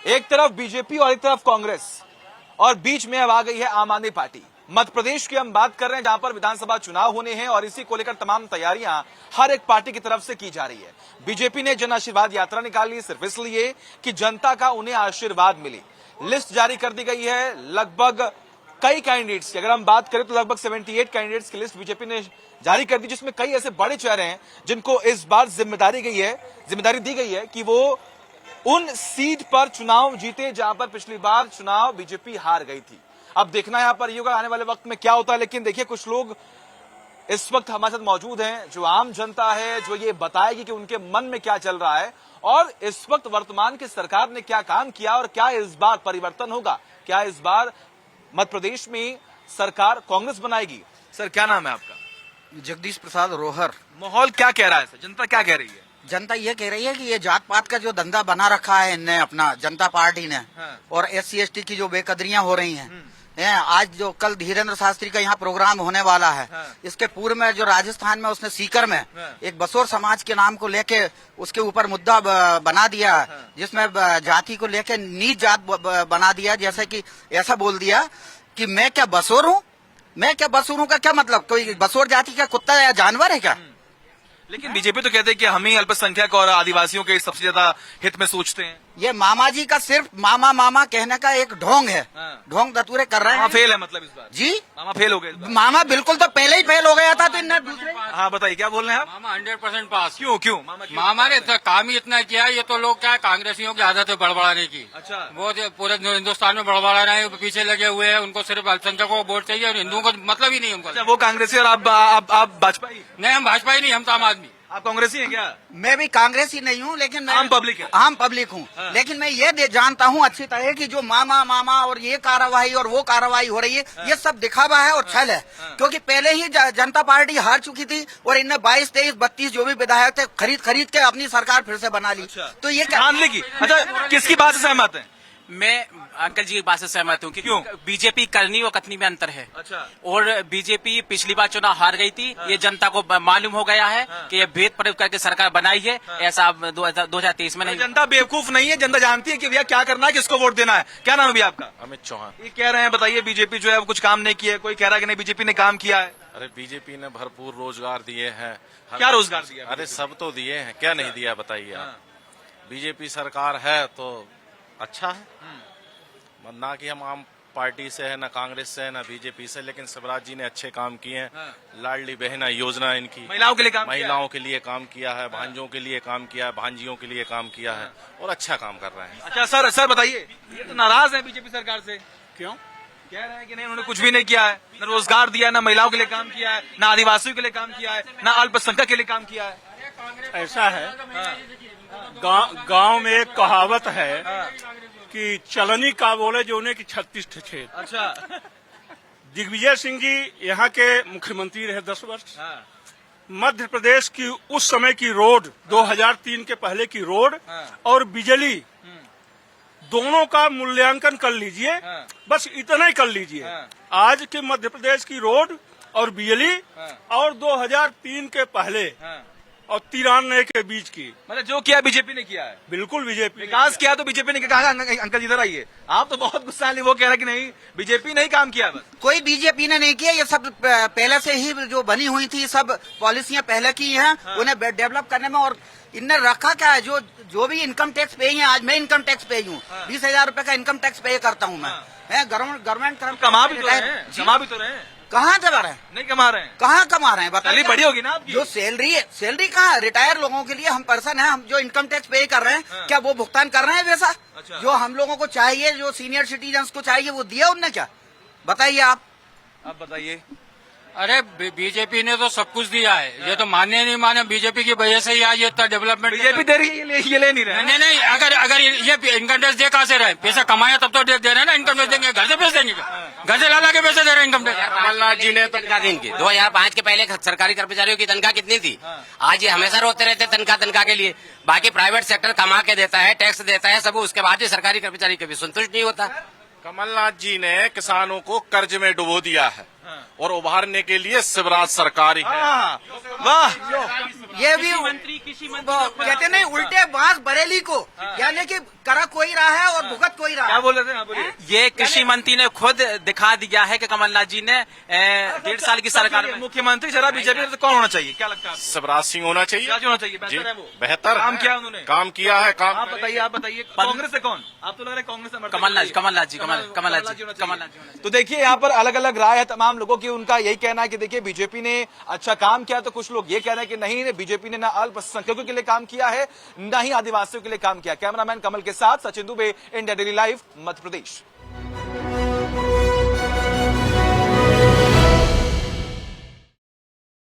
एक तरफ बीजेपी और एक तरफ कांग्रेस, और बीच में अब आ गई है आम आदमी पार्टी। मध्य प्रदेश की हम बात कर रहे हैं, जहां पर विधानसभा चुनाव होने हैं और इसी को लेकर तमाम तैयारियां हर एक पार्टी की तरफ से की जा रही है। बीजेपी ने जन आशीर्वाद यात्रा निकाली सिर्फ इसलिए कि जनता का उन्हें आशीर्वाद मिले। लिस्ट जारी कर दी गई है लगभग कई कैंडिडेट्स की, अगर हम बात करें तो लगभग 78 कैंडिडेट्स की लिस्ट बीजेपी ने जारी कर दी, जिसमें कई ऐसे बड़े चेहरे हैं जिनको इस बार जिम्मेदारी दी गई है कि वो उन सीट पर चुनाव जीते जहां पर पिछली बार चुनाव बीजेपी हार गई थी। अब देखना यहां पर ये होगा आने वाले वक्त में क्या होता है। लेकिन देखिए, कुछ लोग इस वक्त हमारे साथ मौजूद हैं जो आम जनता है, जो ये बताएगी कि उनके मन में क्या चल रहा है और इस वक्त वर्तमान की सरकार ने क्या काम किया और क्या इस बार परिवर्तन होगा, क्या इस बार मध्य प्रदेश में सरकार कांग्रेस बनाएगी। सर, क्या नाम है आपका? जगदीश प्रसाद रोहर। माहौल क्या कह रहा है सर? जनता क्या कह रही है? जनता ये कह रही है कि ये जात पात का जो धंधा बना रखा है इनने अपना जनता पार्टी ने, और SC ST की जो बेकदरियां हो रही हैं, आज जो कल धीरेन्द्र शास्त्री का यहाँ प्रोग्राम होने वाला है, इसके पूर्व में जो राजस्थान में उसने सीकर में एक बसोर समाज के नाम को लेके उसके ऊपर मुद्दा बना दिया, जिसमें जाति को लेके नीच जात बना दिया। जैसे कि ऐसा बोल दिया कि मैं क्या बसोर हूँ, मैं क्या बसोर हूँ का क्या मतलब? कोई बसोर जाति का कुत्ता या जानवर है क्या? लेकिन बीजेपी तो कहते हैं कि हम ही अल्पसंख्यक और आदिवासियों के सबसे ज्यादा हित में सोचते हैं। ये मामा जी का सिर्फ मामा मामा कहने का एक ढोंग है, ढोंग दतूरे कर रहे हैं। फेल है मतलब इस बार? जी, मामा फेल हो गए इस बार। मामा बिल्कुल तो पहले ही फेल हो गया था, तो इन्हें दूसरे। हाँ बताइए, क्या बोल रहे हैं आप? मामा 100% पास। क्यों? मामा ने तो काम ही इतना किया। ये तो लोग क्या है, कांग्रेसियों की आदत है बड़बड़ाने की। अच्छा। वो जो पूरे हिंदुस्तान में बड़बड़ा रहे हैं, पीछे लगे हुए हैं। उनको सिर्फ अल्पसंख्यकों को वोट चाहिए और हिंदुओं को मतलब ही नहीं उनको। अच्छा, वो कांग्रेसी और आप भाजपा ही? नहीं, हम भाजपा ही नहीं, हम तो आम आदमी। आप कांग्रेसी हैं क्या? मैं भी कांग्रेसी नहीं हूँ, लेकिन मैं आम पब्लिक है। आम पब्लिक हूँ। लेकिन मैं ये जानता हूँ अच्छी तरह कि जो मामा मामा और ये कार्रवाई और वो कार्रवाई हो रही है, ये सब दिखावा है और छल है। क्योंकि पहले ही जनता पार्टी हार चुकी थी और इनने 22, 23, 32 जो भी विधायक थे खरीद के अपनी सरकार फिर से बना ली। अच्छा। तो ये मान ली। अच्छा, किसकी बात से सहमत है? मैं अंकल जी की बात से सहमत हूँ कि क्यों? बीजेपी करनी और कथनी में अंतर है। अच्छा। और बीजेपी पिछली बार चुनाव हार गई थी, ये जनता को मालूम हो गया है कि ये भेद प्रयोग करके सरकार बनाई है। ऐसा अब 2023 में नहीं। जनता बेवकूफ नहीं है, जनता जानती है कि भैया क्या करना है, किसको वोट देना है। क्या नाम है भैया आपका? अमित चौहान। ये कह रहे हैं, बताइए, बीजेपी जो है वो कुछ काम नहीं किया है, कोई कह रहा है कि नहीं बीजेपी ने काम किया है। अरे बीजेपी ने भरपूर रोजगार दिए हैं। क्या रोजगार दिया? अरे सब तो दिए हैं, क्या नहीं दिया बताइए आप। बीजेपी सरकार है तो अच्छा है, ना कि हम आम पार्टी से है, ना कांग्रेस से है, ना बीजेपी से। लेकिन शिवराज जी ने अच्छे काम किए हैं। लाडली बहना योजना इनकी महिलाओं के लिए काम महिलाओं के लिए काम किया है, भांजों के लिए काम किया है, भांजियों के लिए काम किया है और अच्छा काम कर रहे हैं। अच्छा सर बताइए, ये तो नाराज है बीजेपी सरकार से। क्यों? कह रहे हैं कि नहीं, उन्होंने कुछ भी नहीं किया है, न रोजगार दिया, न महिलाओं के लिए काम किया है, न आदिवासियों के लिए काम किया है, न अल्पसंख्यक के लिए काम किया है। ऐसा है, गांव में एक कहावत है कि चलनी का बोले जो उन्हें की 36 छेद। अच्छा। दिग्विजय सिंह जी यहाँ के मुख्यमंत्री रहे 10 वर्ष। मध्य प्रदेश की उस समय की रोड, 2003 के पहले की रोड और बिजली, दोनों का मूल्यांकन कर लीजिए। बस इतना ही कर लीजिए। आज के मध्य प्रदेश की रोड और बिजली और 2003 के पहले और 93 के बीच की, मतलब जो किया बीजेपी ने किया है। बिल्कुल बीजेपी विकास किया तो बीजेपी ने कहा। अंकल इधर आइए, आप तो बहुत गुस्सा है, वो कह रहा है कि नहीं बीजेपी नहीं काम किया। बस कोई बीजेपी ने नहीं किया, ये सब पहले से ही जो बनी हुई थी, सब पॉलिसियां पहले की हैं। उन्हें डेवलप करने में, और इनने रखा क्या है, जो भी इनकम टैक्स पे है। आज मैं इनकम टैक्स पे हूँ, 20,000 रूपये का इनकम टैक्स पे करता हूँ मैं। गवर्नमेंट कमा भी तो रहे हैं। कहाँ कमा रहे हैं? नहीं कमा रहे हैं। कहाँ कमा रहे हैं बताइए? बड़ी होगी ना आपकी। जो सैलरी है, सैलरी कहाँ? रिटायर लोगों के लिए हम पर्सन है, हम जो इनकम टैक्स पे कर रहे हैं, क्या वो भुगतान कर रहे हैं वैसा? अच्छा। जो हम लोगों को चाहिए, जो सीनियर सिटीजन को चाहिए, वो दिया उनने क्या? बताइए आप बताइए। अरे बीजेपी ने तो सब कुछ दिया है। ये तो माने नहीं माने, बीजेपी की वजह से ही आज ये इतना डेवलपमेंट बीजेपी दे रही है, ये ले नहीं रहे। नहीं, अगर ये इनकम टैक्स दे कहाँ से रहे? पैसा कमाया तब तो दे रहे हैं ना। इनकम टैक्स देंगे, घर से पैसे देंगे, घर से ला के पैसे दे रहे हैं इनकम टैक्स। कमलनाथ जी ने तनख्वाह दी इनकी 2005 के पहले सरकारी कर्मचारियों की तनख्वाह कितनी थी? आज ये हमेशा रोते रहते तनख्वाह के लिए। बाकी प्राइवेट सेक्टर कमा के देता है, टैक्स देता है सब, उसके बाद भी सरकारी कर्मचारी कभी संतुष्ट नहीं होता। कमलनाथ जी ने किसानों को कर्ज में डुबो दिया है। और उभारने के लिए शिवराज सरकार ही है। वाह, ये भी कहते नहीं उल्टे बांस बरेली को, यानी कि करा कोई रहा है और भुगत कोई रहा क्या है। बोल रहे थे? हाँ, बोलिए। ये कृषि मंत्री ने खुद दिखा दिया है कि कमलनाथ जी ने 1.5 साल की सरकार में मुख्यमंत्री जरा बीजेपी तो कौन होना चाहिए, क्या लगता है आपको? शिवराज सिंह होना चाहिए। शिवराज होना चाहिए, जी, बेहतर है वो। बेहतर काम है। किया उन्होंने? काम किया है। काम आप बताइए कांग्रेस से कौन? आप तो लग रहा है कांग्रेस से कमलनाथ जी तो देखिए यहाँ पर अलग अलग राय है तमाम लोगों की। उनका यही कहना है कि देखिए बीजेपी ने अच्छा काम किया, तो कुछ लोग ये कह रहे हैं कि नहीं, बीजेपी ने ना अल्पसंख्यकों के लिए काम किया है, ना ही आदिवासियों के लिए काम किया। कैमरामैन कमल के साथ Sachin Dubey, India daily live, Madhya प्रदेश।